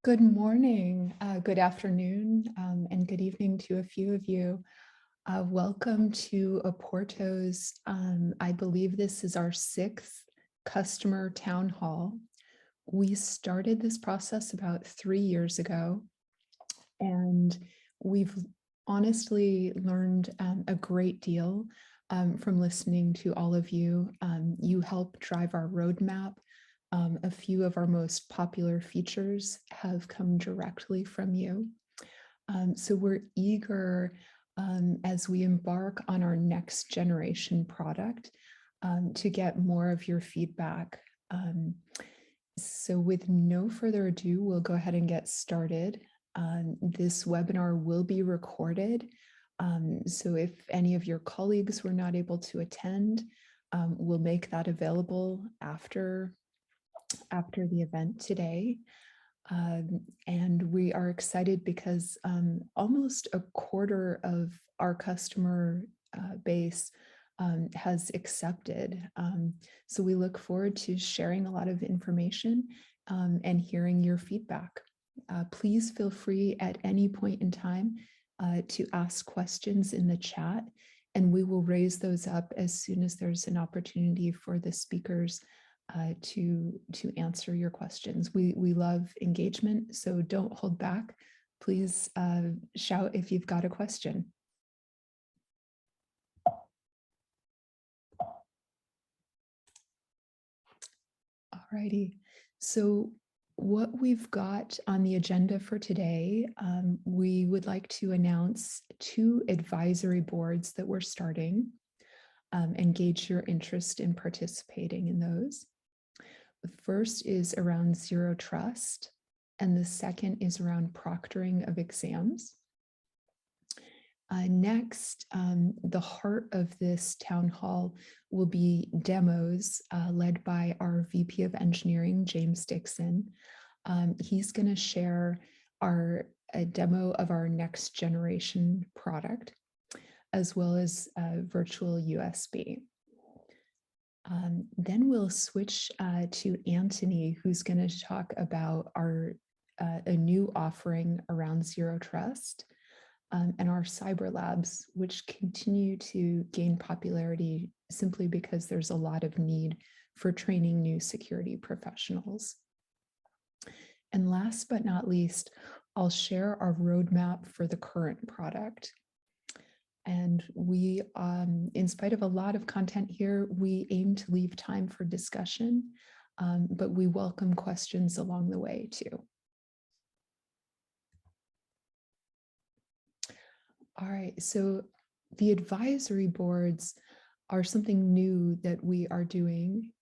Good morning, good afternoon, and good evening to a few of you. Welcome to Apporto's, I believe this is our sixth customer town hall. We started this process about 3 years ago, and we've honestly learned a great deal from listening to all of you. You help drive our roadmap. A few of our most popular features have come directly from you. So we're eager as we embark on our next generation product to get more of your feedback. So with no further ado, we'll go ahead and get started. This webinar will be recorded. So if any of your colleagues were not able to attend, we'll make that available after the event today. And we are excited because almost a quarter of our customer base has accepted. So we look forward to sharing a lot of information and hearing your feedback. Please feel free at any point in time to ask questions in the chat, and we will raise those up as soon as there's an opportunity for the speakers to answer your questions. We love engagement, so don't hold back. Please shout if you've got a question. Alrighty, so what we've got on the agenda for today, we would like to announce 2 advisory boards that we're starting and gauge your interest in participating in those. The first is around zero trust, and the second is around proctoring of exams. Next, the heart of this town hall will be demos led by our VP of Engineering, James Dixon. He's going to share a demo of our next generation product, as well as virtual USB. Then we'll switch to Anthony, who's going to talk about a new offering around zero trust and our cyber labs, which continue to gain popularity simply because there's a lot of need for training new security professionals. And last but not least, I'll share our roadmap for the current product. And we, in spite of a lot of content here, we aim to leave time for discussion, but we welcome questions along the way too. All right, so the advisory boards are something new that we are doing.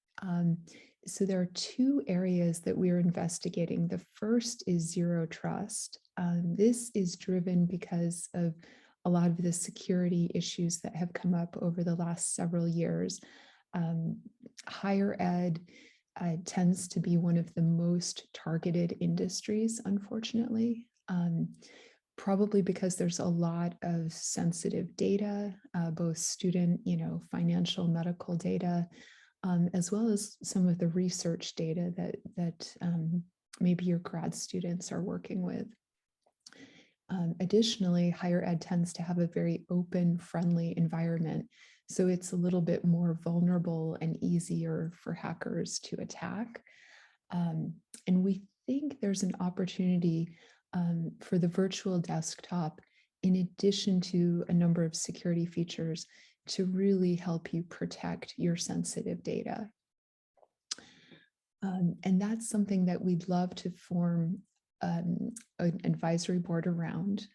So there are 2 areas that we are investigating. The first is zero trust. This is driven because of a lot of the security issues that have come up over the last several years. Higher ed tends to be one of the most targeted industries, unfortunately, probably because there's a lot of sensitive data, both student, financial, medical data, as well as some of the research data that maybe your grad students are working with. Additionally, higher ed tends to have a very open, friendly environment. So it's a little bit more vulnerable and easier for hackers to attack. And we think there's an opportunity for the virtual desktop, in addition to a number of security features, to really help you protect your sensitive data. And that's something that we'd love to form an advisory board around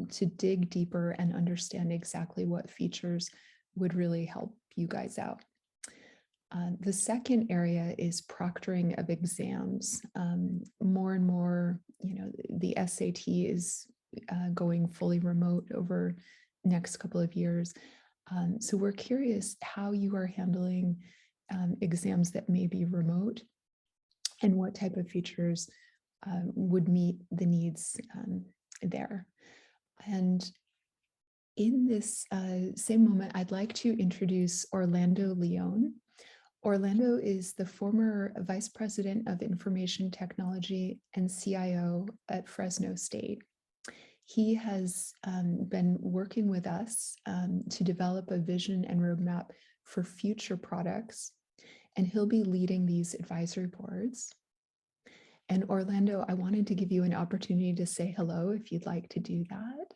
to dig deeper and understand exactly what features would really help you guys out. The second area is proctoring of exams. More and more, the SAT is going fully remote over the next couple of years. So we're curious how you are handling exams that may be remote and what type of features would meet the needs there. And in this same moment, I'd like to introduce Orlando Leone. Orlando is the former Vice President of Information Technology and CIO at Fresno State. He has been working with us to develop a vision and roadmap for future products, and he'll be leading these advisory boards. And Orlando, I wanted to give you an opportunity to say hello if you'd like to do that.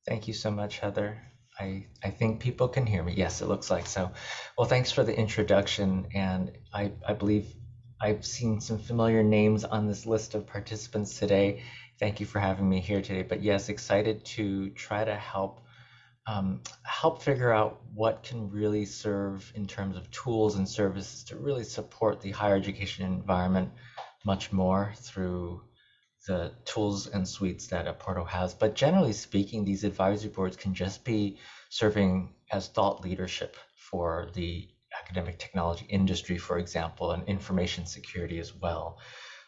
Thank you so much, Heather. I think people can hear me. Yes, it looks like so. Well, thanks for the introduction. And I believe I've seen some familiar names on this list of participants today. Thank you for having me here today. But yes, excited to try to help figure out what can really serve in terms of tools and services to really support the higher education environment much more through the tools and suites that Apporto has. But generally speaking, these advisory boards can just be serving as thought leadership for the academic technology industry, for example, and information security as well.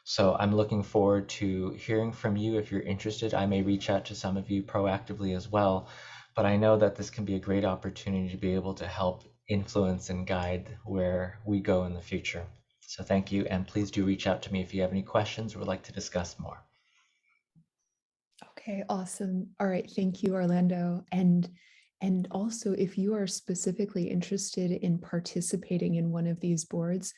So I'm looking forward to hearing from you if you're interested. I may reach out to some of you proactively as well, but I know that this can be a great opportunity to be able to help influence and guide where we go in the future. So thank you, and please do reach out to me if you have any questions or would like to discuss more. Okay, awesome. All right, thank you, Orlando. And also, if you are specifically interested in participating in one of these boards,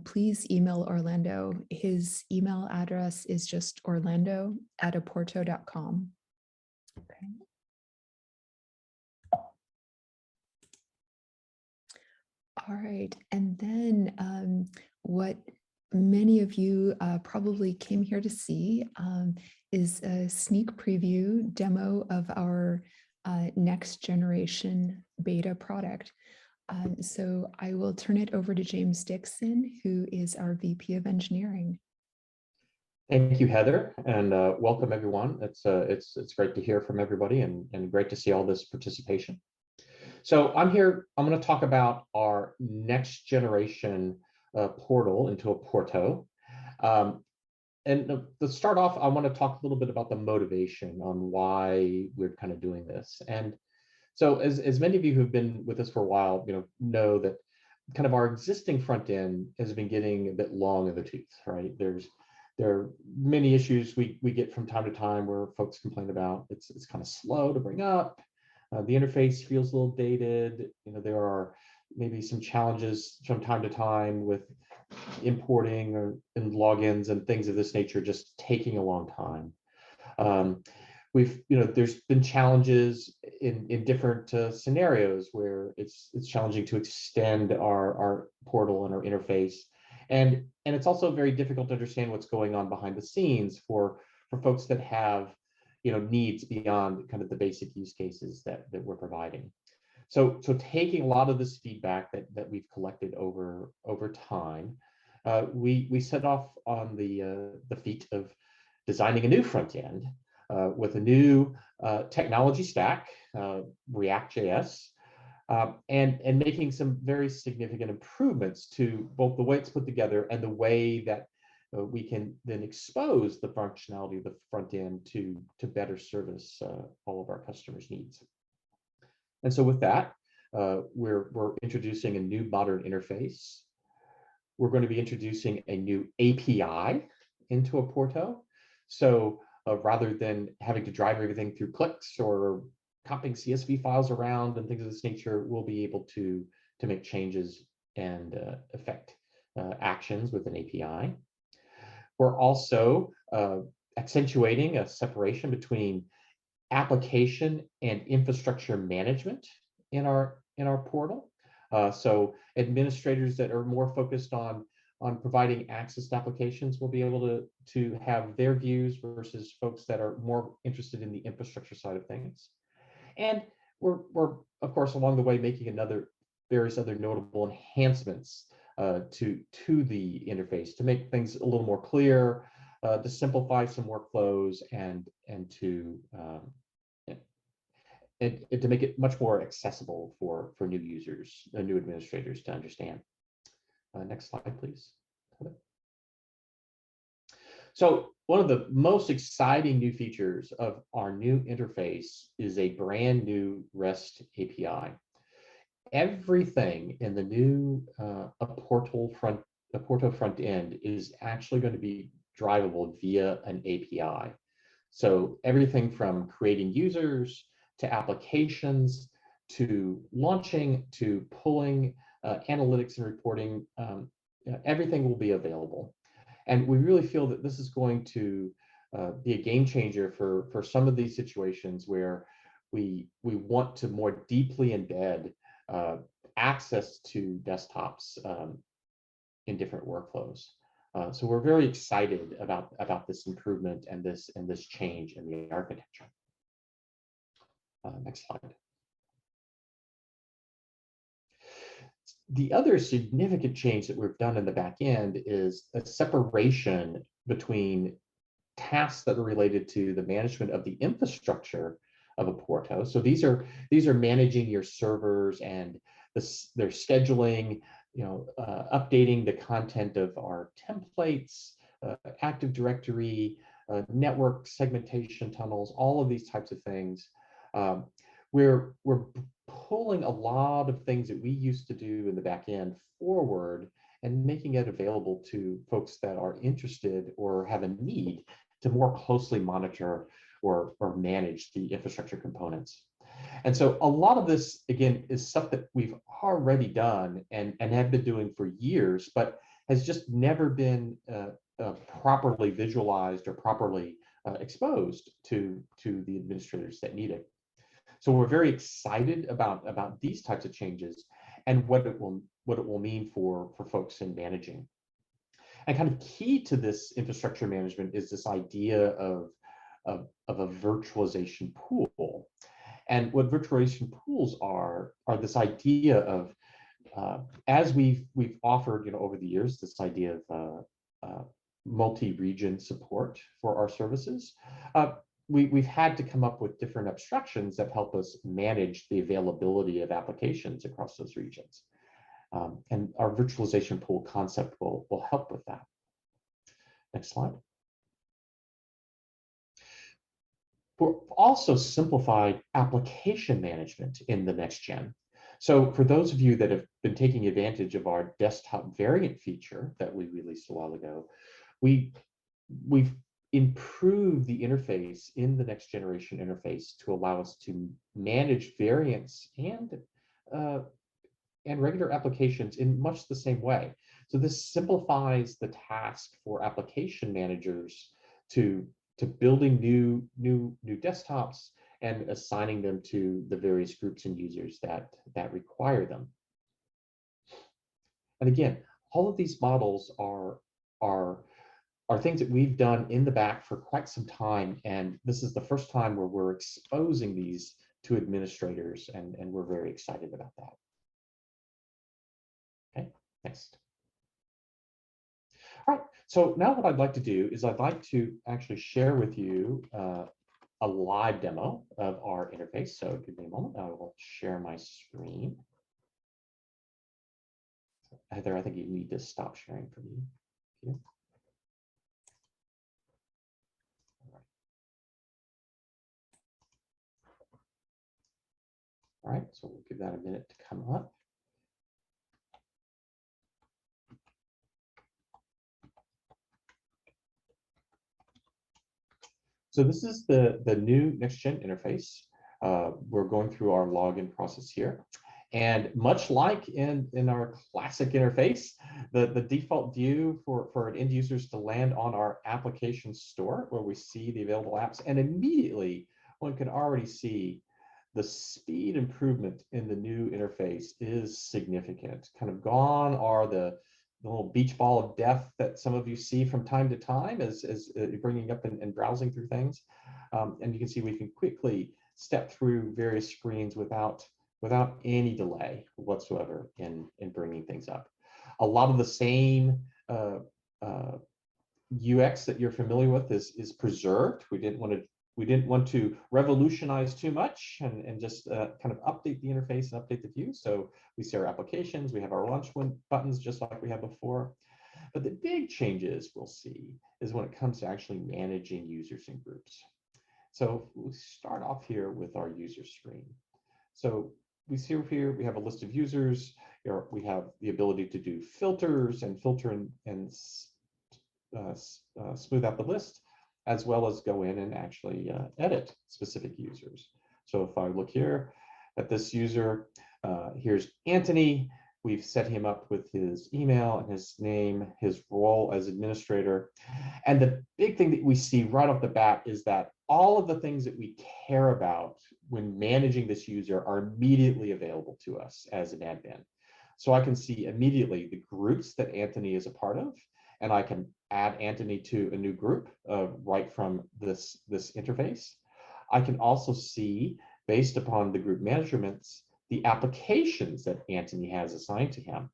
please email Orlando. His email address is just orlando@apporto.com. Okay. All right, and then what many of you probably came here to see is a sneak preview demo of our next generation beta product. So I will turn it over to James Dixon, who is our VP of Engineering. Thank you, Heather, and welcome everyone. It's great to hear from everybody and great to see all this participation. So I'm here, I'm going to talk about our next generation portal into Apporto. And to start off, I want to talk a little bit about the motivation on why we're kind of doing this. And so as many of you who've been with us for a while, know that kind of our existing front end has been getting a bit long in the tooth, right? There are many issues we get from time to time where folks complain about it's kind of slow to bring up. The interface feels a little dated. There are maybe some challenges from time to time with importing and logins and things of this nature just taking a long time. There's been challenges in different scenarios where it's challenging to extend our portal and our interface, and it's also very difficult to understand what's going on behind the scenes for folks that have needs beyond kind of the basic use cases that we're providing. So taking a lot of this feedback that we've collected over time, we set off on the feat of designing a new front end with a new technology stack, React.js, and making some very significant improvements to both the way it's put together and the way that we can then expose the functionality of the front end to better service all of our customers' needs. And so with that, we're introducing a new modern interface. We're going to be introducing a new API into Apporto. So rather than having to drive everything through clicks or copying CSV files around and things of this nature, we'll be able to make changes and affect actions with an API. We're also accentuating a separation between application and infrastructure management in our portal. So administrators that are more focused on providing access to applications will be able to have their views versus folks that are more interested in the infrastructure side of things. And we're of course along the way making various other notable enhancements to the interface to make things a little more clear, to simplify some workflows, and to make it much more accessible for new users and new administrators to understand. Next slide, please. So one of the most exciting new features of our new interface is a brand new REST API. everything in the new Apporto front end is actually going to be drivable via an API. So everything from creating users to applications to launching to pulling analytics and reporting, everything will be available. And we really feel that this is going to be a game changer for some of these situations where we want to more deeply embed uh, access to desktops in different workflows. So we're very excited about this improvement and this change in the architecture. Next slide. The other significant change that we've done in the back end is a separation between tasks that are related to the management of the infrastructure of Apporto. So these are managing your servers and their scheduling, updating the content of our templates, Active Directory, network segmentation tunnels, all of these types of things. We're pulling a lot of things that we used to do in the back end forward and making it available to folks that are interested or have a need to more closely monitor or manage the infrastructure components. And so a lot of this, again, is stuff that we've already done and have been doing for years, but has just never been properly visualized or properly exposed to the administrators that need it. So we're very excited about these types of changes and what it will mean for folks in managing. And kind of key to this infrastructure management is this idea of a virtualization pool. And what virtualization pools are this idea of, as we've offered over the years, this idea of multi-region support for our services. We've had to come up with different abstractions that help us manage the availability of applications across those regions. And our virtualization pool concept will help with that. Next slide. We're also simplified application management in the next gen. So for those of you that have been taking advantage of our desktop variant feature that we released a while ago, we've improved the interface in the next generation interface to allow us to manage variants and regular applications in much the same way. So this simplifies the task for application managers to building new desktops and assigning them to the various groups and users that require them. And again, all of these models are things that we've done in the back for quite some time, and this is the first time where we're exposing these to administrators, and we're very excited about that. Okay, next. All right, so now what I'd like to do is I'd like to actually share with you a live demo of our interface. So give me a moment, I will share my screen. Heather, I think you need to stop sharing for me. Okay. All right, so we'll give that a minute to come up. So this is the new next-gen interface. We're going through our login process here. And much like in our classic interface, the default view for an end user is to land on our application store where we see the available apps. And immediately one can already see the speed improvement in the new interface is significant. Kind of gone are the little beach ball of death that some of you see from time to time as bringing up and browsing through things. And you can see we can quickly step through various screens without any delay whatsoever in bringing things up. A lot of the same UX that you're familiar with is preserved. We didn't want to revolutionize too much and just kind of update the interface and update the view. So we see our applications, we have our launch buttons just like we had before. But the big changes we'll see is when it comes to actually managing users and groups. So we start off here with our user screen. So we see over here, we have a list of users. Here we have the ability to do filters and filter and smooth out the list, as well as go in and actually edit specific users. So if I look here at this user, here's Anthony. We've set him up with his email and his name, his role as administrator. And the big thing that we see right off the bat is that all of the things that we care about when managing this user are immediately available to us as an admin. So I can see immediately the groups that Anthony is a part of, and I can add Anthony to a new group right from this interface. I can also see, based upon the group measurements, the applications that Anthony has assigned to him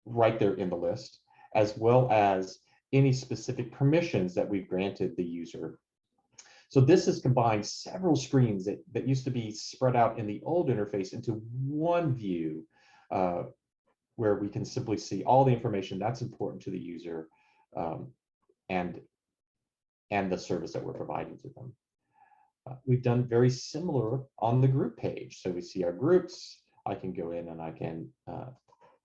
right there in the list, as well as any specific permissions that we've granted the user. So this has combined several screens that used to be spread out in the old interface into one view, where we can simply see all the information that's important to the user and the service that we're providing to them. We've done very similar on the group page. So we see our groups. I can go in and I can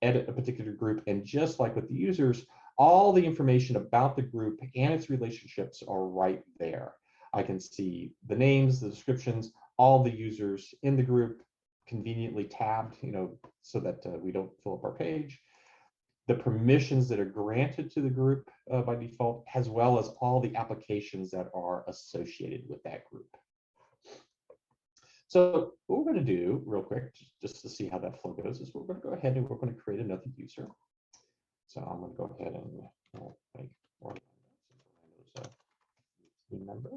edit a particular group. And just like with the users, all the information about the group and its relationships are right there. I can see the names, the descriptions, all the users in the group conveniently tabbed, so that we don't fill up our page. The permissions that are granted to the group by default, as well as all the applications that are associated with that group. So what we're going to do real quick, just to see how that flow goes, is we're going to go ahead and we're going to create another user. So I'm going to go ahead and make Orlando a team member.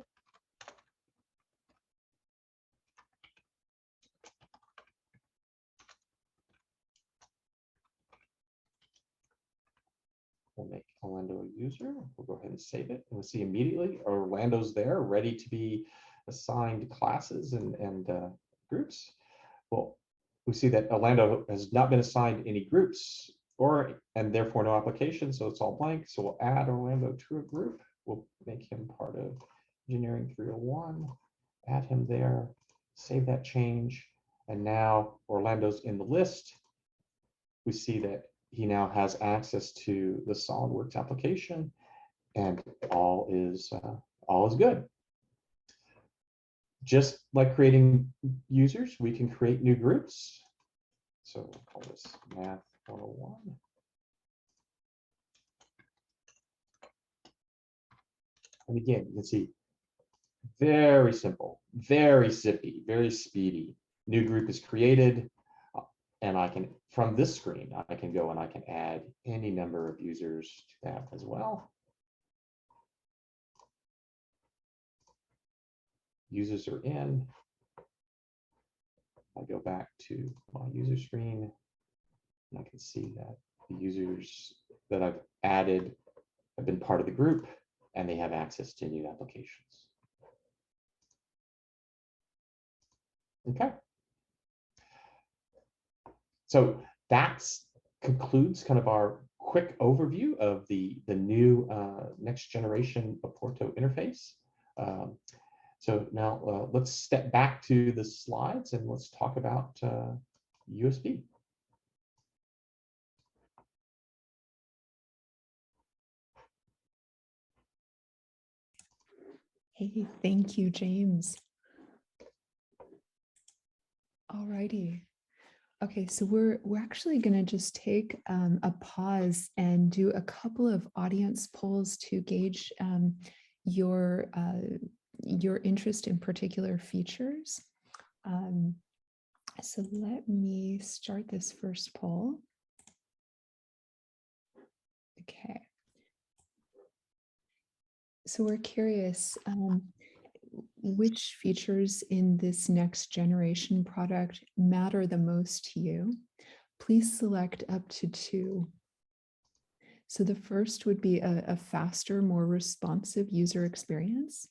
We'll make Orlando a user. We'll go ahead and save it. And we'll see immediately Orlando's there, ready to be assigned classes and groups. Well, we see that Orlando has not been assigned any groups and therefore no application, so it's all blank. So we'll add Orlando to a group. We'll make him part of Engineering 301, add him there, save that change. And now Orlando's in the list. We see that he now has access to the SolidWorks application, and all is good. Just like creating users, we can create new groups. So we'll call this Math 101. And again, you can see very simple, very zippy, very speedy. New group is created. And I can, from this screen, I can go and I can add any number of users to that as well. Users are in. I go back to my user screen, and I can see that the users that I've added have been part of the group, and they have access to new applications. Okay. So that concludes kind of our quick overview of the new next generation Apporto interface. So now let's step back to the slides and let's talk about USB. Hey, thank you, James. All righty. Okay, so we're actually going to just take a pause and do a couple of audience polls to gauge your interest in particular features. So let me start this first poll. Okay. So we're curious, which features in this next generation product matter the most to you? Please select up to 2. So the first would be a faster, more responsive user experience,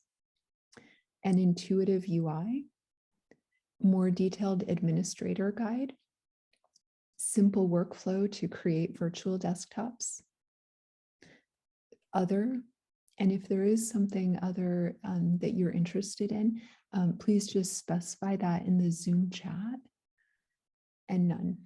an intuitive UI, more detailed administrator guide, simple workflow to create virtual desktops, other. And if there is something other that you're interested in, please just specify that in the Zoom chat. and none.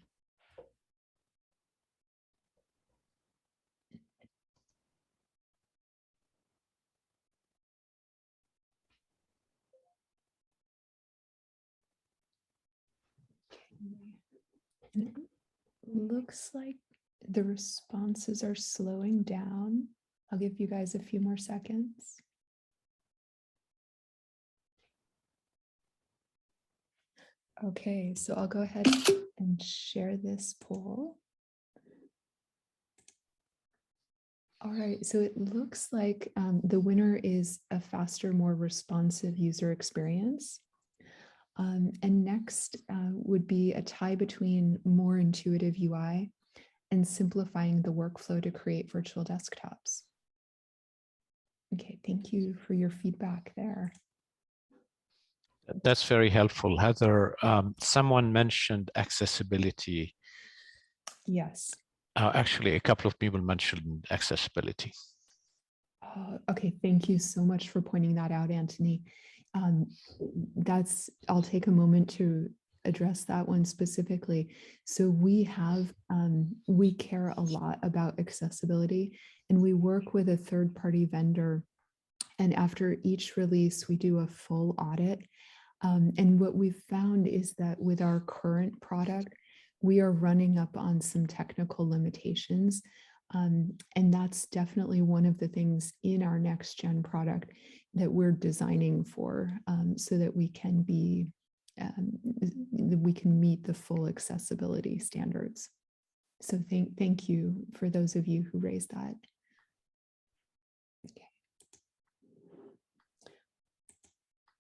And it looks like the responses are slowing down. I'll give you guys a few more seconds. Okay, so I'll go ahead and share this poll. All right, so it looks like the winner is a faster, more responsive user experience. And next would be a tie between more intuitive UI and simplifying the workflow to create virtual desktops. Okay, thank you for your feedback there. That's very helpful. Heather, someone mentioned accessibility. Yes. Actually, a couple of people mentioned accessibility. Okay, thank you so much for pointing that out, Anthony. I'll take a moment to address that one specifically. So we care a lot about accessibility, and we work with a third-party vendor. And after each release, we do a full audit. And what we've found is that with our current product, we are running up on some technical limitations. And that's definitely one of the things in our next gen product that we're designing for, so that we can meet the full accessibility standards. So thank you for those of you who raised that.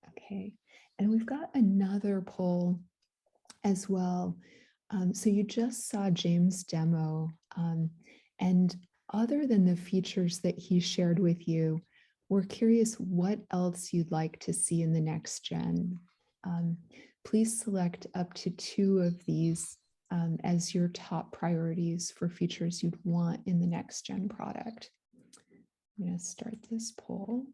Okay, and we've got another poll as well. So you just saw James' demo, and other than the features that he shared with you, we're curious what else you'd like to see in the next gen. Please select up to 2 of these as your top priorities for features you'd want in the next gen product. I'm going to start this poll.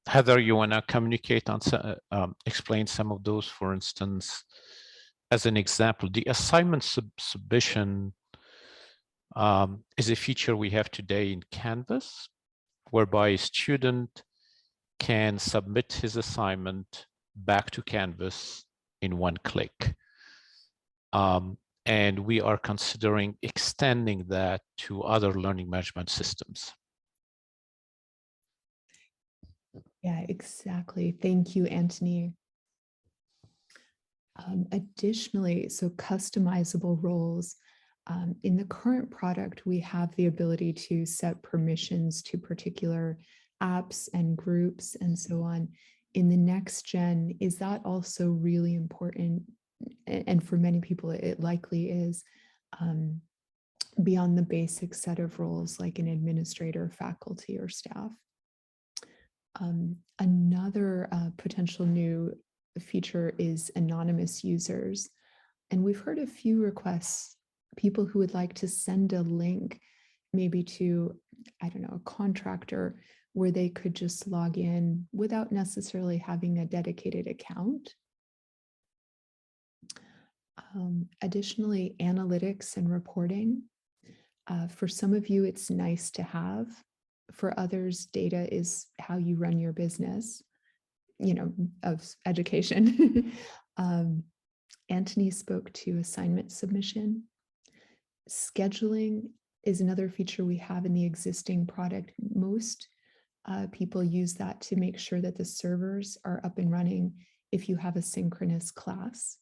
Heather, you want to communicate on, explain some of those, for instance, as an example, the assignment submission is a feature we have today in Canvas, whereby a student can submit his assignment back to Canvas in one click. And we are considering extending that to other learning management systems. Yeah, exactly. Thank you, Anthony. Additionally, so customizable roles. In the current product, we have the ability to set permissions to particular apps and groups and so on. In the next gen, is that also really important? And for many people, it likely is, beyond the basic set of roles like an administrator, faculty, or staff. Another potential new feature is anonymous users. And we've heard a few requests, people who would like to send a link maybe to, I don't know, a contractor where they could just log in without necessarily having a dedicated account. Additionally, analytics and reporting. For some of you, it's nice to have. For others, data is how you run your business, of education. Anthony spoke to assignment submission. Scheduling is another feature we have in the existing product. Most people use that to make sure that the servers are up and running if you have a synchronous class.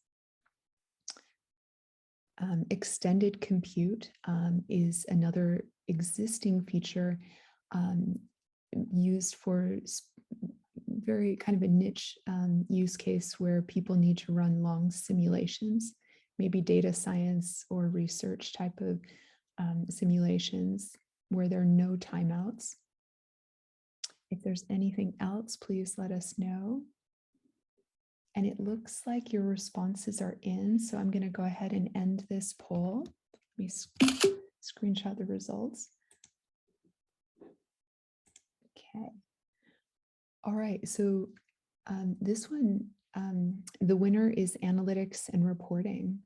Extended compute is another existing feature used for very kind of a niche use case where people need to run long simulations, maybe data science or research type of simulations where there are no timeouts. If there's anything else, please let us know. And it looks like your responses are in, so I'm going to go ahead and end this poll. Let me screenshot the results. Okay. All right, so this one, the winner is analytics and reporting.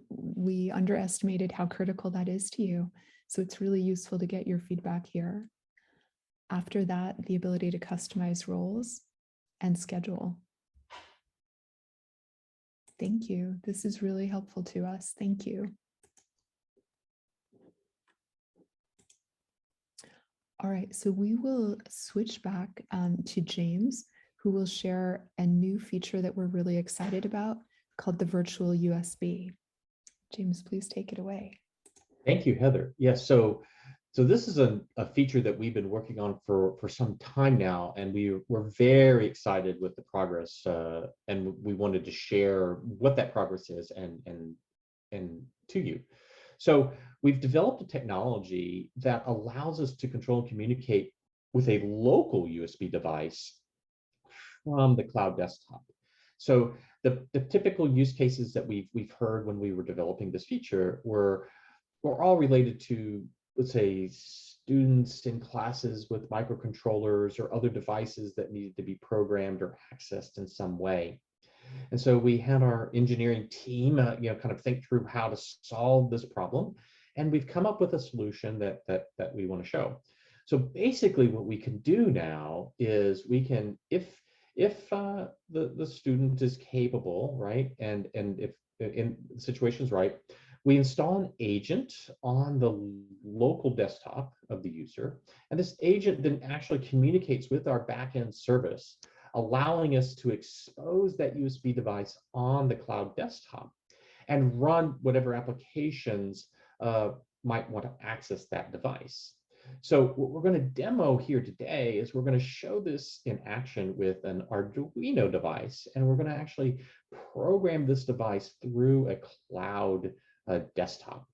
We underestimated how critical that is to you. So it's really useful to get your feedback here. After that, the ability to customize roles and schedule. Thank you. This is really helpful to us. Thank you. All right, so we will switch back to James, who will share a new feature that we're really excited about called the virtual USB. James, please take it away. Thank you, Heather. Yes, so this is a feature that we've been working on for some time now, and we're very excited with the progress, and we wanted to share what that progress is and to you. So we've developed a technology that allows us to control and communicate with a local USB device from the cloud desktop. So the typical use cases that we've heard when we were developing this feature were all related to, let's say, students in classes with microcontrollers or other devices that needed to be programmed or accessed in some way. And so we had our engineering team, kind of think through how to solve this problem, and we've come up with a solution that we want to show. So basically, what we can do now is we can, if the student is capable, right, and if in situations right, we install an agent on the local desktop of the user, and this agent then actually communicates with our backend service, allowing us to expose that USB device on the cloud desktop and run whatever applications might want to access that device. So what we're going to demo here today is we're going to show this in action with an Arduino device, and we're going to actually program this device through a cloud desktop.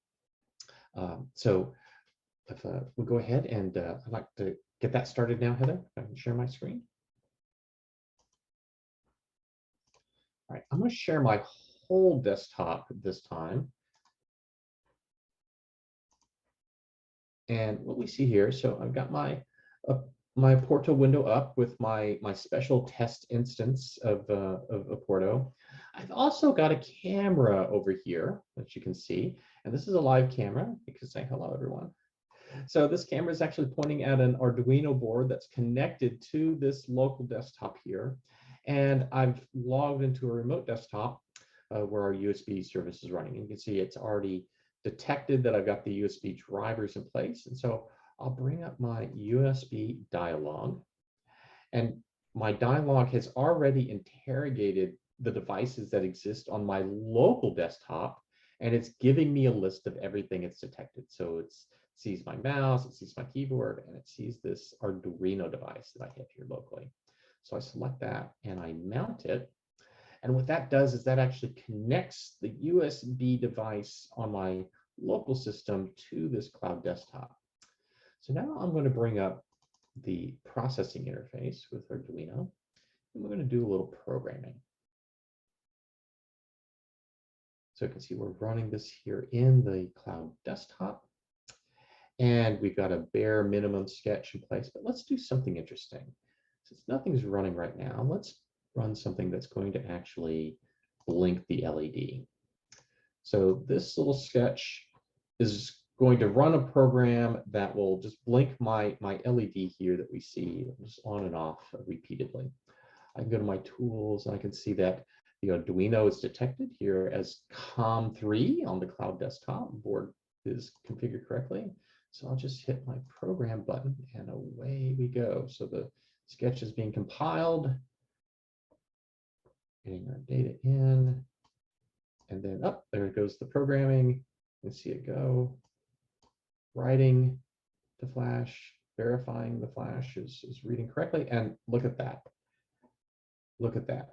So if we'll go ahead and I'd like to get that started now, Heather. If I can share my screen. All right, I'm going to share my whole desktop this time. And what we see here, so I've got my Apporto window up with my special test instance of Apporto. I've also got a camera over here that you can see, and this is a live camera. You can say hello, everyone. So this camera is actually pointing at an Arduino board that's connected to this local desktop here. And I've logged into a remote desktop where our USB service is running. And you can see it's already detected that I've got the USB drivers in place. And so I'll bring up my USB dialog. And my dialog has already interrogated the devices that exist on my local desktop, and it's giving me a list of everything it's detected. So it sees my mouse, it sees my keyboard, and it sees this Arduino device that I have here locally. So I select that and I mount it. And what that does is that actually connects the USB device on my local system to this cloud desktop. So now I'm going to bring up the processing interface with Arduino, and we're going to do a little programming. So you can see we're running this here in the cloud desktop, and we've got a bare minimum sketch in place, but let's do something interesting. Since nothing's running right now, let's run something that's going to actually blink the LED. So this little sketch is going to run a program that will just blink my LED here that we see just on and off repeatedly. I can go to my tools and I can see that the Arduino is detected here as COM3 on the cloud desktop. Board is configured correctly. So I'll just hit my program button and away we go. So the sketch is being compiled, getting our data in, and then up there goes the programming. You can see it go. Writing to flash, verifying the flash is reading correctly, and look at that. Look at that.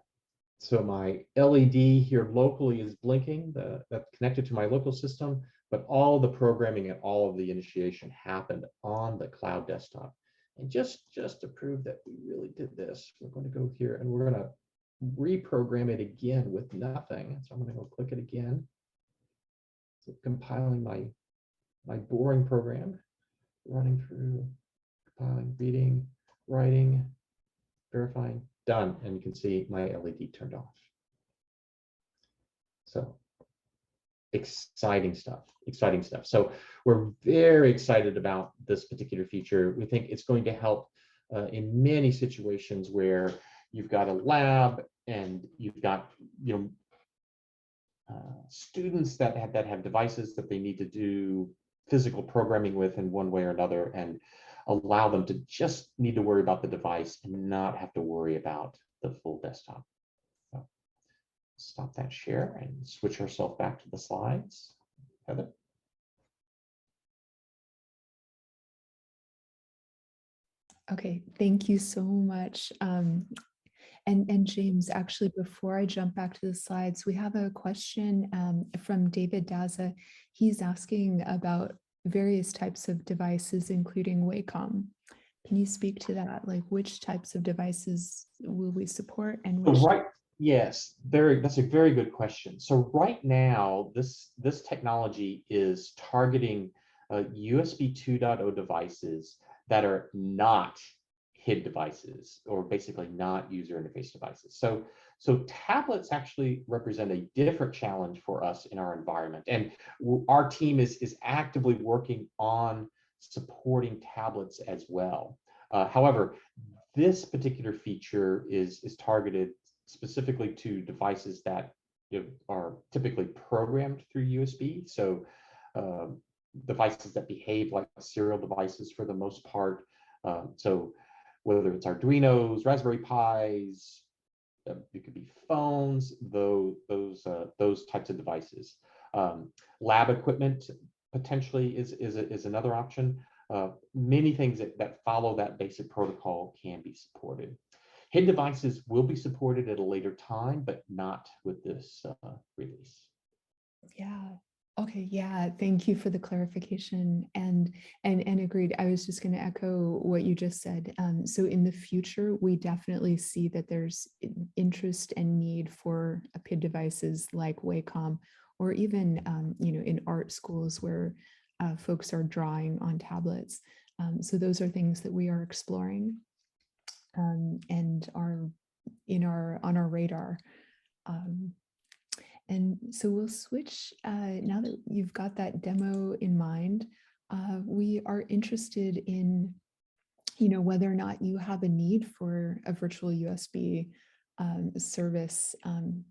So my LED here locally is blinking, that's connected to my local system, but all the programming and all of the initiation happened on the cloud desktop. And just to prove that we really did this, we're going to go here and we're going to reprogram it again with nothing. So I'm going to go click it again. So compiling my boring program, running through, reading, writing, verifying, done. And you can see my LED turned off. So exciting stuff, exciting stuff. So we're very excited about this particular feature. We think it's going to help in many situations where you've got a lab and you've got, students that have devices that they need to do physical programming with in one way or another, and allow them to just need to worry about the device and not have to worry about the full desktop. So stop that share and switch ourselves back to the slides. Heather? Okay, thank you so much. And James, actually, before I jump back to the slides, we have a question from David Daza. He's asking about various types of devices, including Wacom. Can you speak to that? Like, which types of devices will we support, and which? Yes, that's a very good question. So right now, this technology is targeting USB 2.0 devices that are not HID devices, or basically not user interface devices. So tablets actually represent a different challenge for us in our environment, and our team is actively working on supporting tablets as well. However, this particular feature is targeted specifically to devices that are typically programmed through USB. So devices that behave like serial devices for the most part. So whether it's Arduinos, Raspberry Pis, it could be phones, those types of devices. Lab equipment potentially is another option. Many things that follow that basic protocol can be supported. HID devices will be supported at a later time, but not with this release. Yeah. Okay. Yeah. Thank you for the clarification, and agreed. I was just going to echo what you just said. So in the future, we definitely see that there's interest and need for PID devices like Wacom, or even in art schools where folks are drawing on tablets. So those are things that we are exploring and are on our radar. And so we'll switch, now that you've got that demo in mind, we are interested in, whether or not you have a need for a virtual USB service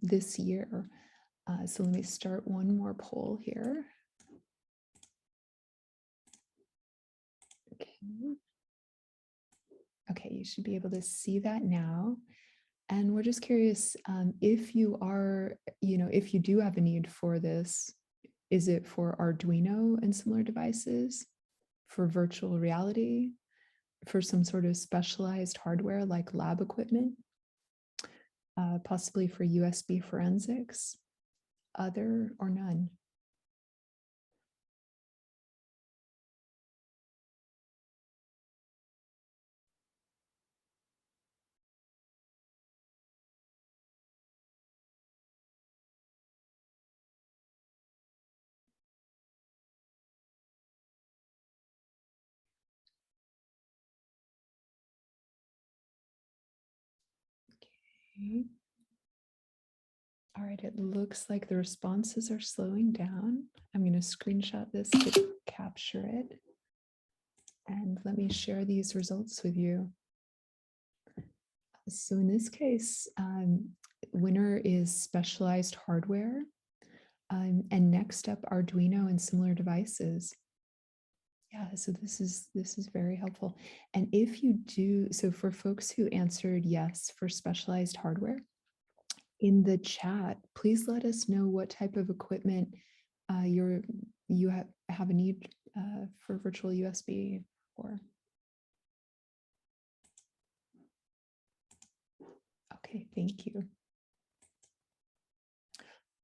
this year. So let me start one more poll here. Okay. Okay, you should be able to see that now. And we're just curious if you are, if you do have a need for this, is it for Arduino and similar devices, for virtual reality, for some sort of specialized hardware like lab equipment, possibly for USB forensics, other or none? Okay. All right, it looks like the responses are slowing down. I'm going to screenshot this to capture it. And let me share these results with you. So in this case, winner is specialized hardware. And next up, Arduino and similar devices. Yeah, so this is very helpful. And if you do, so for folks who answered yes for specialized hardware, in the chat, please let us know what type of equipment you have a need for virtual USB for. Okay, thank you.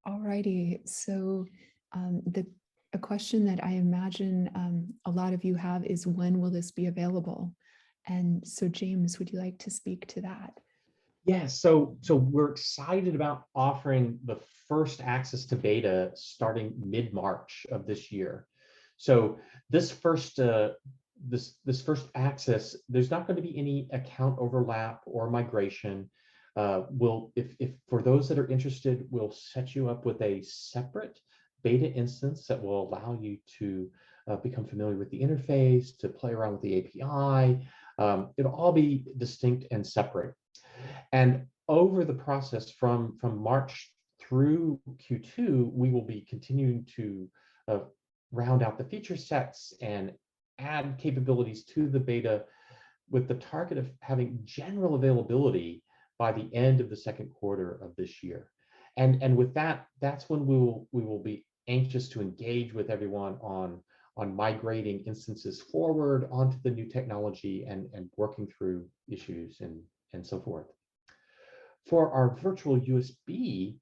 All righty, so a question that I imagine a lot of you have is, when will this be available? And so James, would you like to speak to that? Yeah, so we're excited about offering the first access to beta starting mid-March of this year. So this first this first access, there's not going to be any account overlap or migration. If for those that are interested, we'll set you up with a separate beta instance that will allow you to become familiar with the interface, to play around with the API. It'll all be distinct and separate. And over the process from March through Q2, we will be continuing to round out the feature sets and add capabilities to the beta with the target of having general availability by the end of the second quarter of this year. And with that, that's when we will be anxious to engage with everyone on migrating instances forward onto the new technology and working through issues and so forth. For our virtual USB,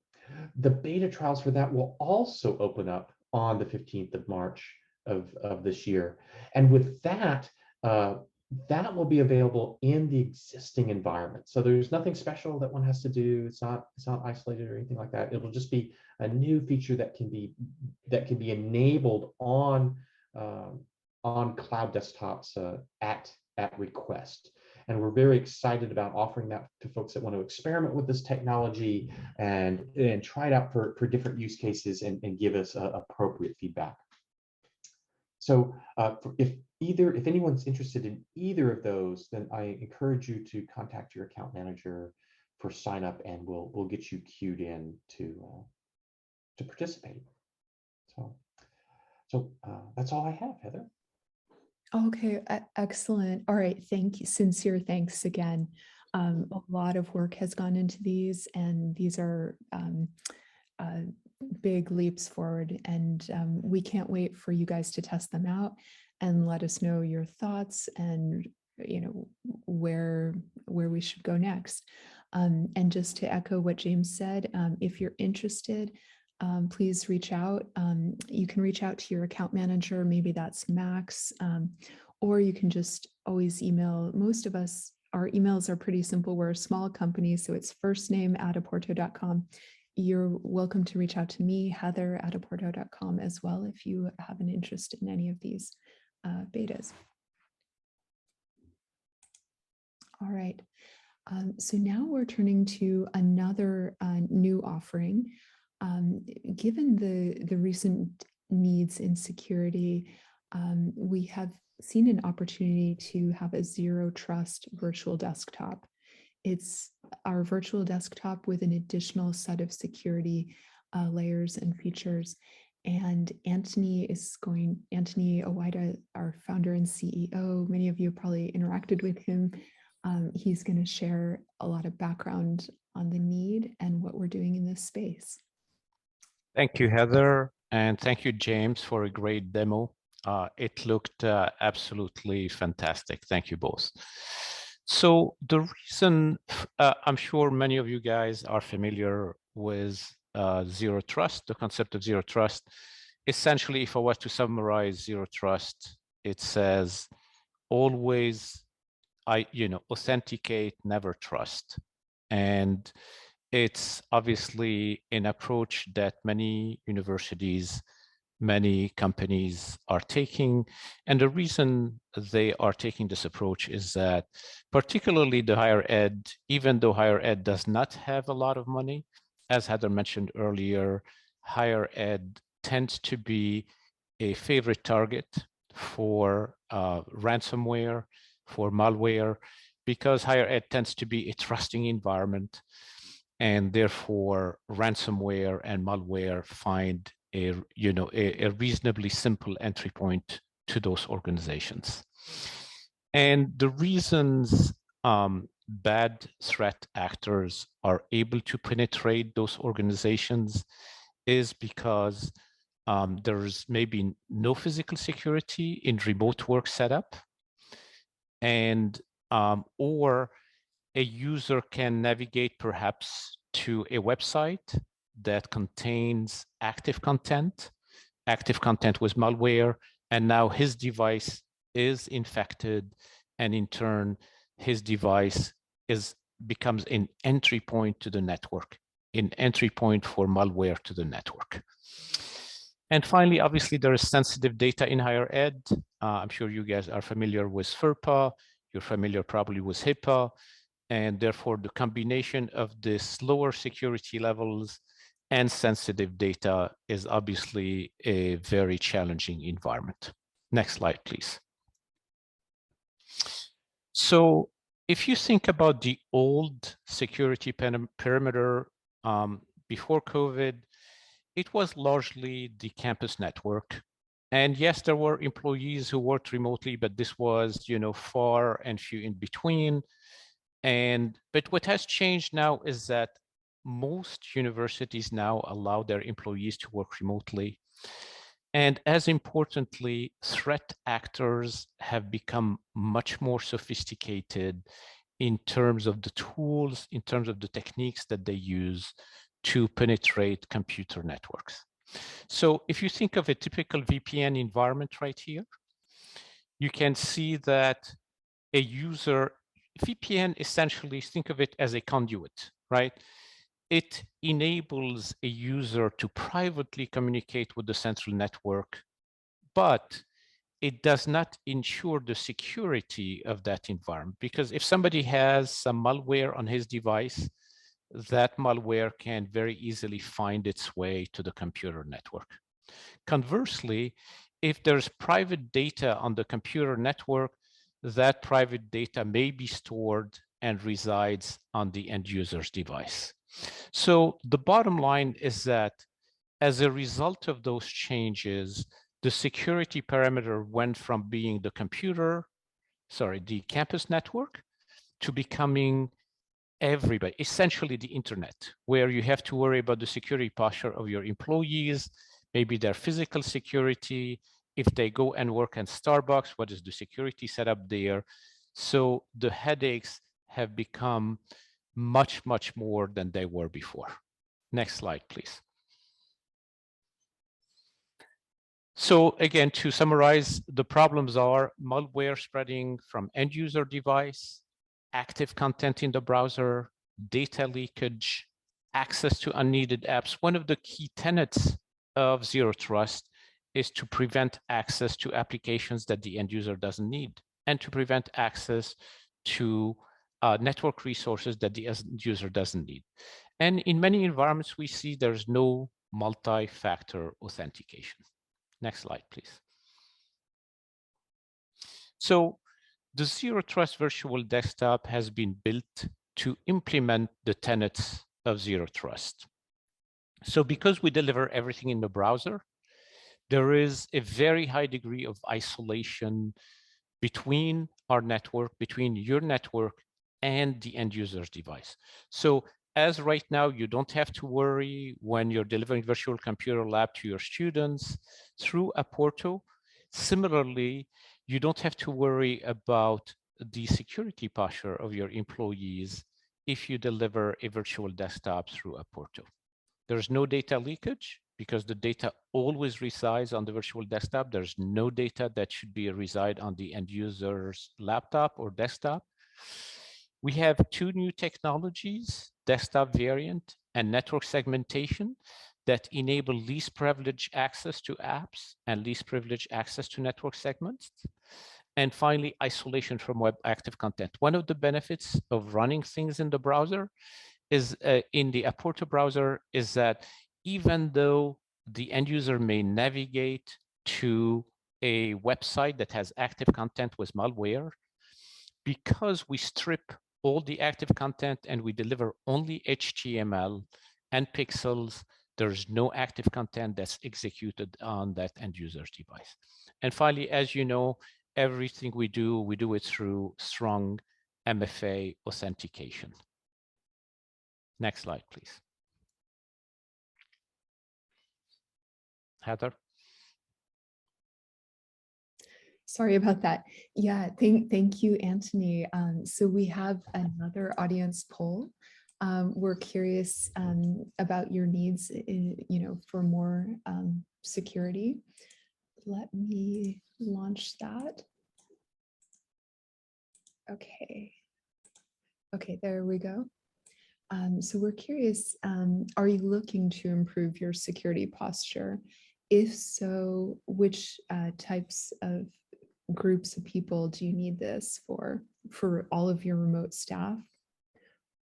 the beta trials for that will also open up on the 15th of March of this year. And with that, that will be available in the existing environment. So there's nothing special that one has to do. It's not isolated or anything like that. It'll just be a new feature that can be enabled on cloud desktops at request. And we're very excited about offering that to folks that want to experiment with this technology and try it out for different use cases and give us appropriate feedback. So if anyone's interested in either of those, then I encourage you to contact your account manager for sign up, and we'll get you queued in to participate. So that's all I have, Heather. Okay, excellent. All right, thank you. Sincere thanks again. A lot of work has gone into these, and these are big leaps forward, and we can't wait for you guys to test them out and let us know your thoughts and where we should go next. And just to echo what James said, if you're interested, please reach out. You can reach out to your account manager, maybe that's Max, or you can just always email. Most of us, our emails are pretty simple. We're a small company, so it's firstname@apporto.com. You're welcome to reach out to me, Heather@apporto.com as well, if you have an interest in any of these betas. All right. So now we're turning to another new offering. Given the recent needs in security, we have seen an opportunity to have a zero trust virtual desktop. It's our virtual desktop with an additional set of security layers and features. And Anthony Owaida, our founder and CEO, many of you probably interacted with him. He's going to share a lot of background on the need and what we're doing in this space. Thank you, Heather, and thank you, James, for a great demo. It looked absolutely fantastic. Thank you both. So the reason, I'm sure many of you guys are familiar with zero trust, the concept of zero trust. Essentially, if I was to summarize zero trust, it says always, authenticate, never trust. And it's obviously an approach that many universities, many companies are taking. And the reason they are taking this approach is that particularly the higher ed, even though higher ed does not have a lot of money, as Heather mentioned earlier, higher ed tends to be a favorite target for ransomware, for malware, because higher ed tends to be a trusting environment. And therefore, ransomware and malware find a reasonably simple entry point to those organizations. And the reasons bad threat actors are able to penetrate those organizations is because there's maybe no physical security in remote work setup, and or a user can navigate perhaps to a website that contains active content with malware, and now his device is infected, and in turn, his device becomes an entry point to the network, an entry point for malware to the network. And finally, obviously, there is sensitive data in higher ed. I'm sure you guys are familiar with FERPA. You're familiar probably with HIPAA. And therefore, the combination of the lower security levels and sensitive data is obviously a very challenging environment. Next slide, please. So if you think about the old security perimeter before COVID, it was largely the campus network. And yes, there were employees who worked remotely, but this was, far and few in between. But what has changed now is that most universities now allow their employees to work remotely. And as importantly, threat actors have become much more sophisticated in terms of the tools, in terms of the techniques that they use to penetrate computer networks. So if you think of a typical VPN environment right here, you can see that a user, VPN essentially, think of it as a conduit, right? It enables a user to privately communicate with the central network, but it does not ensure the security of that environment. Because if somebody has some malware on his device, that malware can very easily find its way to the computer network. Conversely, if there's private data on the computer network, that private data may be stored and resides on the end user's device. So the bottom line is that as a result of those changes, the security perimeter went from being the campus network to becoming everybody, essentially the internet, where you have to worry about the security posture of your employees, maybe their physical security. If they go and work in Starbucks, what is the security setup there? So the headaches have become much, much more than they were before. Next slide, please. So again, to summarize, the problems are malware spreading from end user device, active content in the browser, data leakage, access to unneeded apps. One of the key tenets of Zero Trust is to prevent access to applications that the end user doesn't need, and to prevent access to network resources that the end user doesn't need. And in many environments, we see there's no multi-factor authentication. Next slide, please. So the Zero Trust Virtual Desktop has been built to implement the tenets of Zero Trust. So because we deliver everything in the browser, there is a very high degree of isolation between our network, between your network and the end user's device. So as right now, you don't have to worry when you're delivering virtual computer lab to your students through Apporto. Similarly, you don't have to worry about the security posture of your employees if you deliver a virtual desktop through Apporto. There's no data leakage because the data always resides on the virtual desktop. There's no data that should be reside on the end user's laptop or desktop. We have two new technologies, desktop variant and network segmentation, that enable least privilege access to apps and least privilege access to network segments. And finally, isolation from web active content. One of the benefits of running things in the browser is in the Apporto browser is that even though the end user may navigate to a website that has active content with malware, because we strip all the active content and we deliver only HTML and pixels, there's no active content that's executed on that end user's device. And finally, as you know, everything we do it through strong MFA authentication. Next slide, please. Heather? Sorry about that. Yeah, thank you, Anthony. So we have another audience poll. We're curious about your needs, for more security. Let me launch that. Okay. Okay, there we go. So we're curious, are you looking to improve your security posture If so, which types of groups of people do you need this for? For all of your remote staff?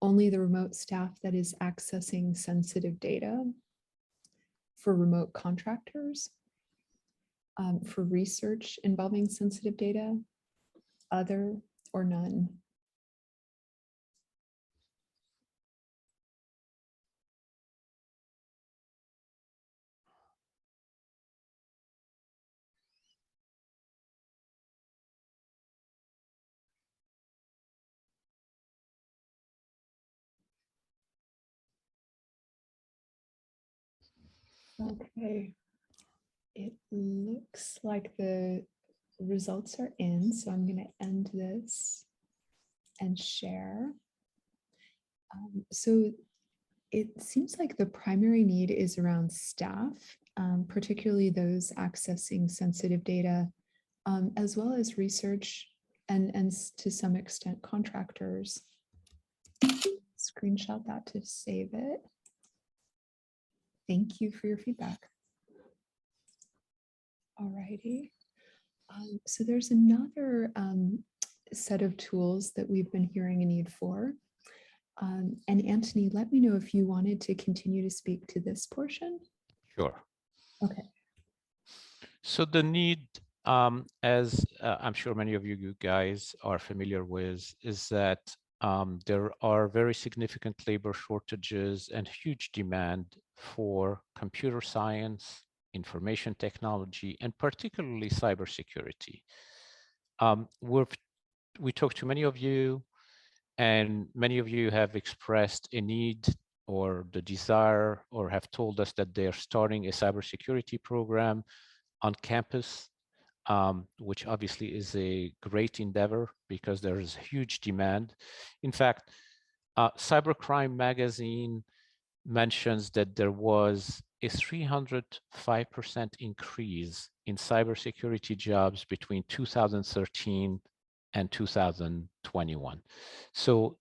Only the remote staff that is accessing sensitive data? For remote contractors? For research involving sensitive data? Other or none? Okay. It looks like the results are in, so I'm going to end this and share. So it seems like the primary need is around staff, particularly those accessing sensitive data, as well as research and to some extent contractors. Screenshot that to save it. Thank you for your feedback. All righty. So there's another set of tools that we've been hearing a need for. And Anthony, let me know if you wanted to continue to speak to this portion. Sure. Okay. So the need, as I'm sure many of you guys are familiar with, is that there are very significant labor shortages and huge demand for computer science, information technology, and particularly cybersecurity. We talked to many of you, and many of you have expressed a need or the desire or have told us that they're starting a cybersecurity program on campus, which obviously is a great endeavor because there is huge demand. In fact, Cybercrime Magazine mentions that there was a 305% increase in cybersecurity jobs between 2013 and 2021. So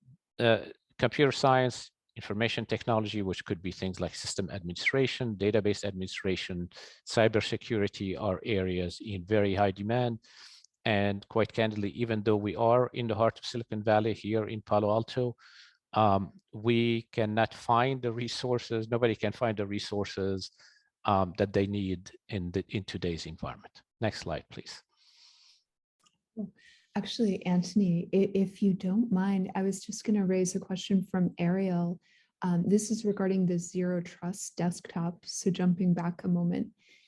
computer science, information technology, which could be things like system administration, database administration, cybersecurity are areas in very high demand. And quite candidly, even though we are in the heart of Silicon Valley here in Palo Alto, we cannot find the resources, nobody can find the resources that they need in today's environment. Next slide, please. Actually, Anthony, if you don't mind, I was just going to raise a question from Ariel. This is regarding the Zero Trust desktop. So jumping back a moment,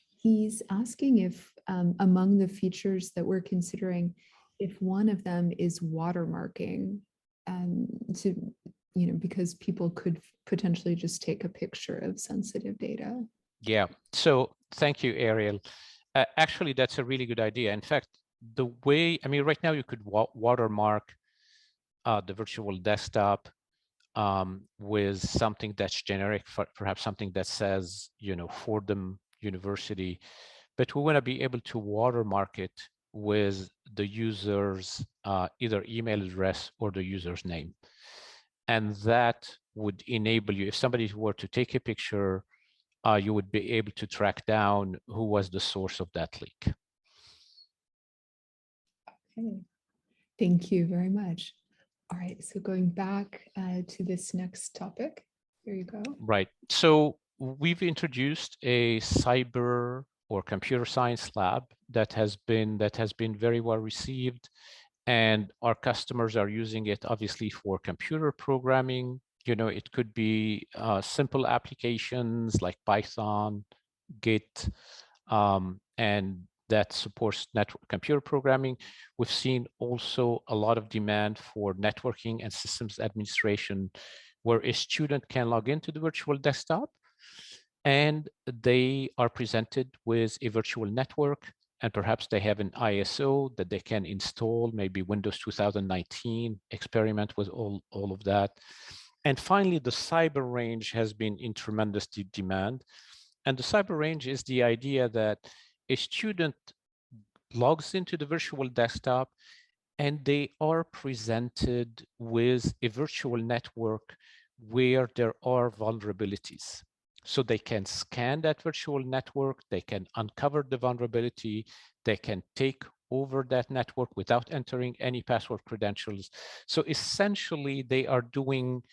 he's asking if among the features that we're considering, if one of them is watermarking, to, you know, because people could potentially just take a picture of sensitive data. Yeah, so thank you, Ariel. Actually, that's a really good idea. In fact, the way, I mean, right now you could watermark the virtual desktop with something that's generic, perhaps something that says, you know, Fordham University, but we want to be able to watermark it with the user's either email address or the user's name. And that would enable you, if somebody were to take a picture, you would be able to track down who was the source of that leak. Okay, thank you very much. All right, so going back to this next topic, here you go. Right, so we've introduced a cyber or computer science lab that has been very well received, and our customers are using it obviously for computer programming. You know, it could be simple applications like Python, Git, and that supports network computer programming. We've seen also a lot of demand for networking and systems administration, where a student can log into the virtual desktop and they are presented with a virtual network, and perhaps they have an ISO that they can install, maybe Windows 2019, experiment with all of that. And finally, the cyber range has been in tremendous demand. And the cyber range is the idea that a student logs into the virtual desktop and they are presented with a virtual network where there are vulnerabilities. So they can scan that virtual network, they can uncover the vulnerability, they can take over that network without entering any password credentials. So essentially, they are doing,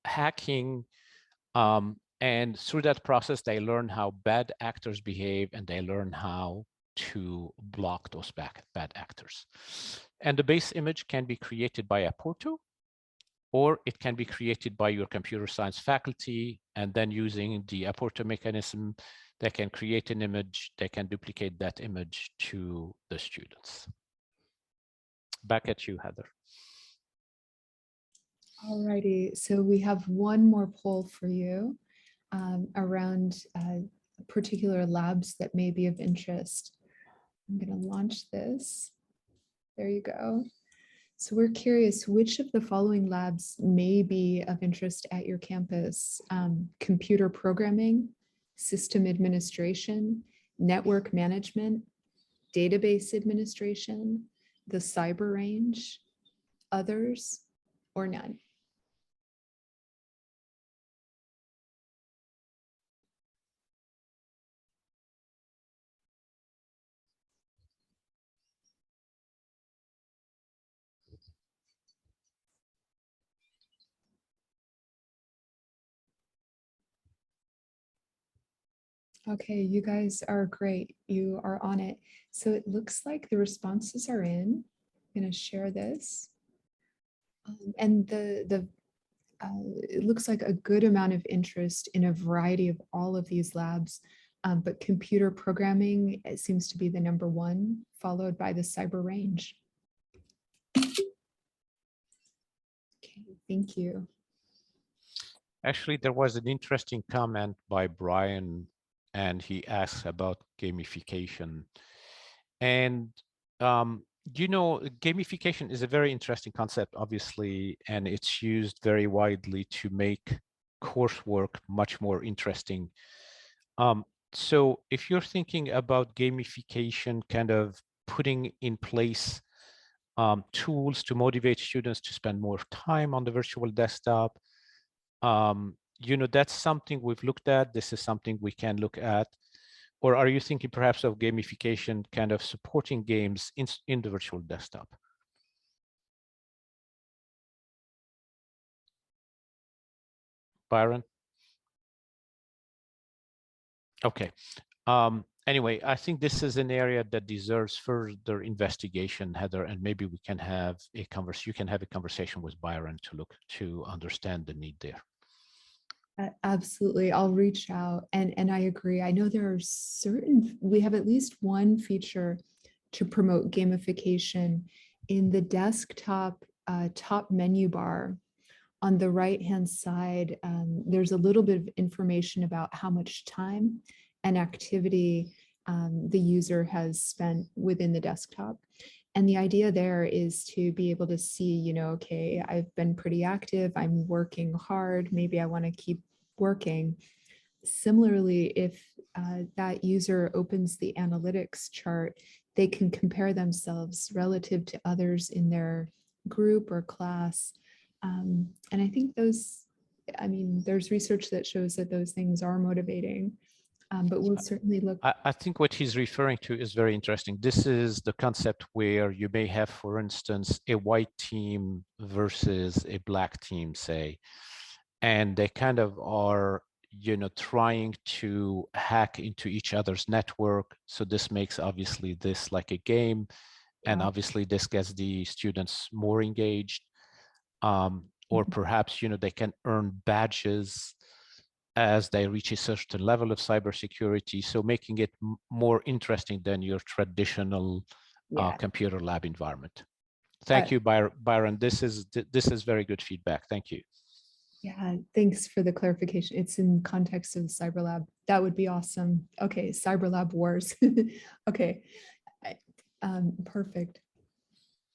hacking, and through that process, they learn how bad actors behave, and they learn how to block those bad actors. And the base image can be created by Apporto, or it can be created by your computer science faculty, and then using the Apporto mechanism, they can create an image, they can duplicate that image to the students. Back at you, Heather. All righty, so we have one more poll for you around particular labs that may be of interest. I'm going to launch this. There you go. So we're curious, which of the following labs may be of interest at your campus? Computer programming, system administration, network management, database administration, the cyber range, others, or none? Okay, you guys are great. You are on it. So it looks like the responses are in. I'm going to share this. And it looks like a good amount of interest in a variety of all of these labs, but computer programming, it seems to be the number one, followed by the cyber range. Okay, thank you. Actually, there was an interesting comment by Brian, and he asks about gamification. And, gamification is a very interesting concept, obviously, and it's used very widely to make coursework much more interesting. So if you're thinking about gamification, kind of putting in place tools to motivate students to spend more time on the virtual desktop, that's something we've looked at. This is something we can look at. Or are you thinking perhaps of gamification kind of supporting games in the virtual desktop? Byron? Okay. Anyway, I think this is an area that deserves further investigation, Heather, and maybe we can have a conversation. You can have a conversation with Byron to understand the need there. Absolutely, I'll reach out, and I agree. I know there are we have at least one feature to promote gamification in the desktop top menu bar. On the right-hand side, there's a little bit of information about how much time and activity the user has spent within the desktop. And the idea there is to be able to see, okay, I've been pretty active, I'm working hard, maybe I want to keep working. Similarly, if that user opens the analytics chart, they can compare themselves relative to others in their group or class. And I think there's research that shows that those things are motivating, but we'll certainly look. I think what he's referring to is very interesting. This is the concept where you may have, for instance, a white team versus a black team, say, and they kind of are, trying to hack into each other's network. So this makes obviously this like a game, and obviously this gets the students more engaged. Or perhaps, they can earn badges as they reach a certain level of cybersecurity. So making it more interesting than your traditional computer lab environment. Thank you, Byron. This is very good feedback. Thank you. Yeah, thanks for the clarification. It's in context of the Cyber Lab. That would be awesome. Okay, Cyber Lab Wars. Okay, perfect.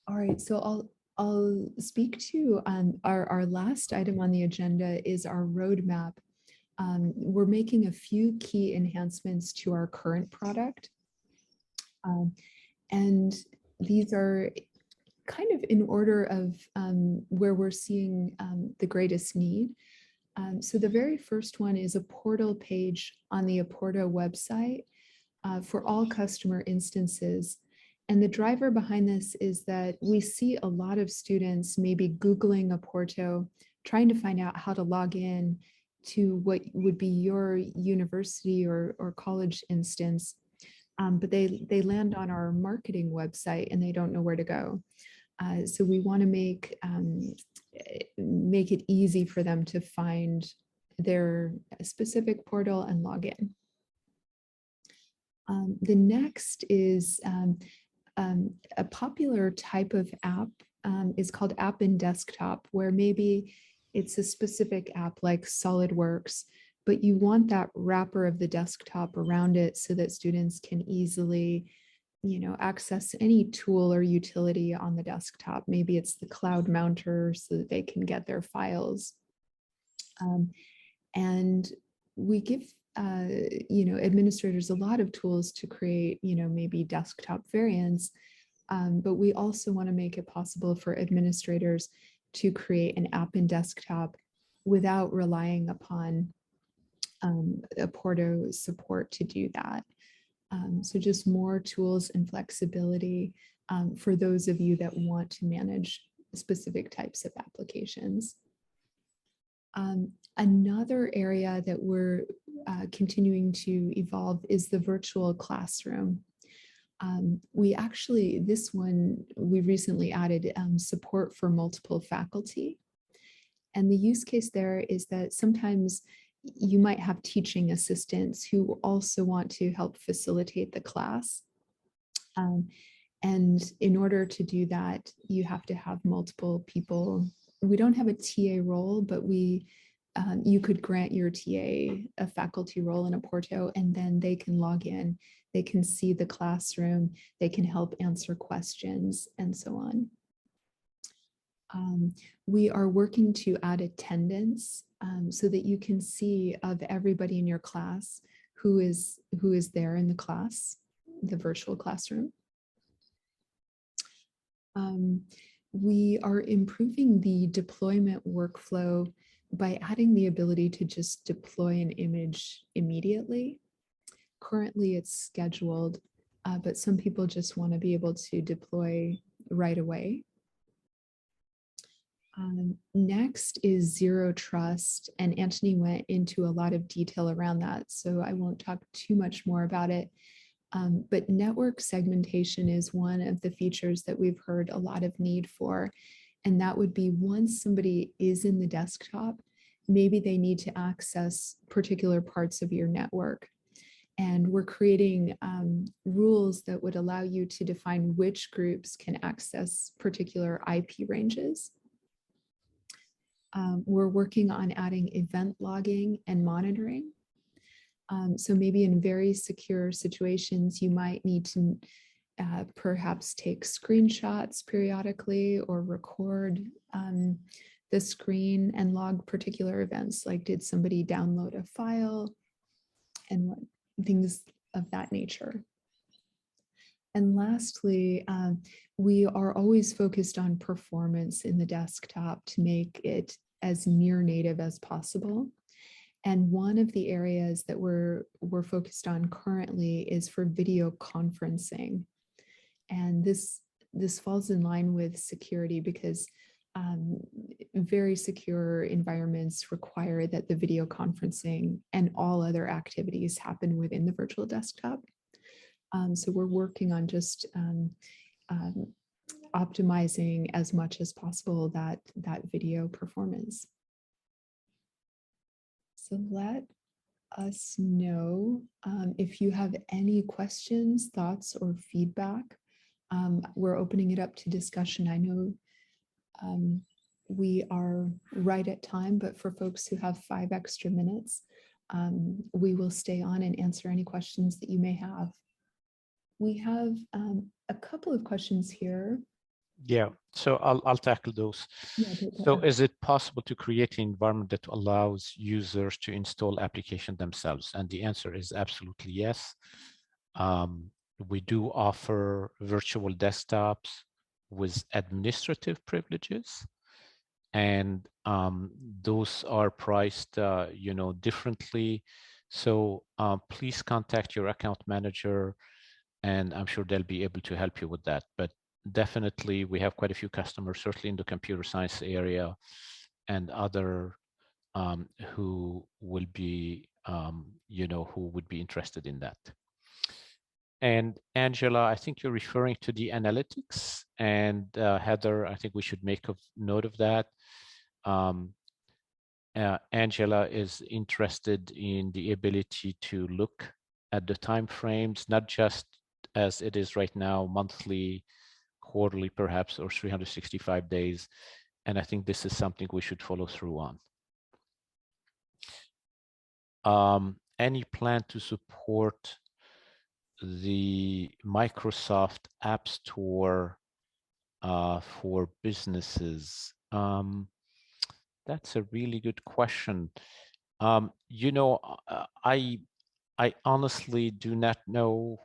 All right, so I'll speak to our last item on the agenda is our roadmap. We're making a few key enhancements to our current product. And these are kind of in order of where we're seeing the greatest need. So the very first one is a portal page on the Apporto website for all customer instances. And the driver behind this is that we see a lot of students maybe Googling Apporto, trying to find out how to log in to what would be your university or college instance. But they land on our marketing website and they don't know where to go. So we want to make it easy for them to find their specific portal and log in. The next is a popular type of app is called app in desktop, where maybe it's a specific app like SolidWorks, but you want that wrapper of the desktop around it so that students can easily, access any tool or utility on the desktop. Maybe it's the cloud mounter so that they can get their files. And we give administrators a lot of tools to create, maybe desktop variants, but we also want to make it possible for administrators to create an app in desktop without relying upon Apporto support to do that. So just more tools and flexibility for those of you that want to manage specific types of applications. Another area that we're continuing to evolve is the virtual classroom. We recently added support for multiple faculty. And the use case there is that sometimes you might have teaching assistants who also want to help facilitate the class. And in order to do that, you have to have multiple people. We don't have a TA role, but you could grant your TA a faculty role in Apporto, and then they can log in, they can see the classroom, they can help answer questions, and so on. We are working to add attendance so that you can see of everybody in your class who is there in the class, the virtual classroom. We are improving the deployment workflow by adding the ability to just deploy an image immediately. Currently it's scheduled, but some people just want to be able to deploy right away. Next is zero trust, and Anthony went into a lot of detail around that, so I won't talk too much more about it. But network segmentation is one of the features that we've heard a lot of need for. And that would be once somebody is in the desktop, maybe they need to access particular parts of your network. And we're creating rules that would allow you to define which groups can access particular IP ranges. We're working on adding event logging and monitoring. So maybe in very secure situations, you might need to perhaps take screenshots periodically or record the screen and log particular events, like did somebody download a file and what things of that nature. And lastly, we are always focused on performance in the desktop to make it as near native as possible. And one of the areas that we're focused on currently is for video conferencing. And this falls in line with security because very secure environments require that the video conferencing and all other activities happen within the virtual desktop. So we're working on just optimizing as much as possible that video performance. So let us know if you have any questions, thoughts, or feedback. We're opening it up to discussion. I know we are right at time, but for folks who have 5 extra minutes, we will stay on and answer any questions that you may have. We have a couple of questions here. Yeah, so I'll tackle those. Yeah, so is it possible to create an environment that allows users to install application themselves? And the answer is absolutely yes. We do offer virtual desktops with administrative privileges. and those are priced, differently. So please contact your account manager, and I'm sure they'll be able to help you with that. But definitely, we have quite a few customers, certainly in the computer science area, and other who will be, who would be interested in that. And Angela, I think you're referring to the analytics, and Heather, I think we should make a note of that. Angela is interested in the ability to look at the time frames, not just as it is right now, monthly, quarterly, perhaps, or 365 days. And I think this is something we should follow through on. Any plan to support the Microsoft App Store for businesses? That's a really good question. I honestly do not know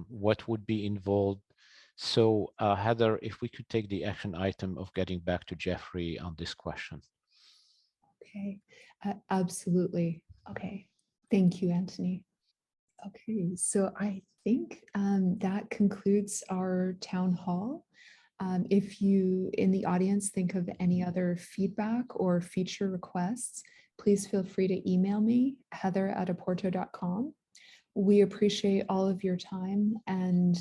what would be involved. So Heather, if we could take the action item of getting back to Jeffrey on this question. Okay, absolutely. Okay, thank you, Anthony. Okay, so I think that concludes our town hall. If you in the audience think of any other feedback or feature requests, please feel free to email me, heather@apporto.com. We appreciate all of your time, and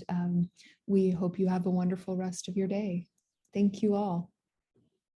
we hope you have a wonderful rest of your day. Thank you all.